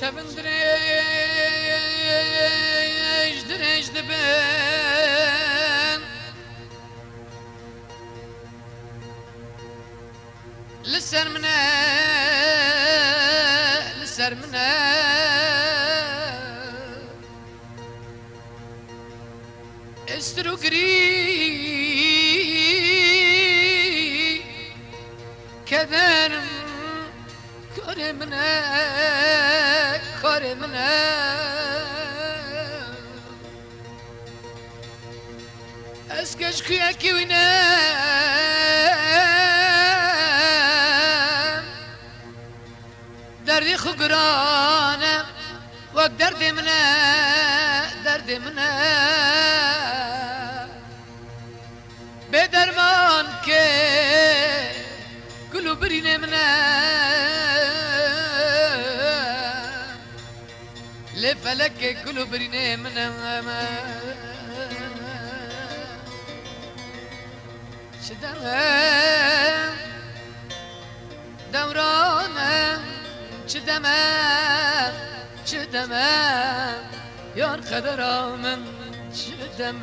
شبن دريج دبن لسر منا استرو قري كذا كرمنا اسكش كياكي وينام دردي خقرانه وك دردي منا بدرمان كي كلو برينه منا لفلك كلو برينه منا شدم دورانه شدم يار خدرا من شدم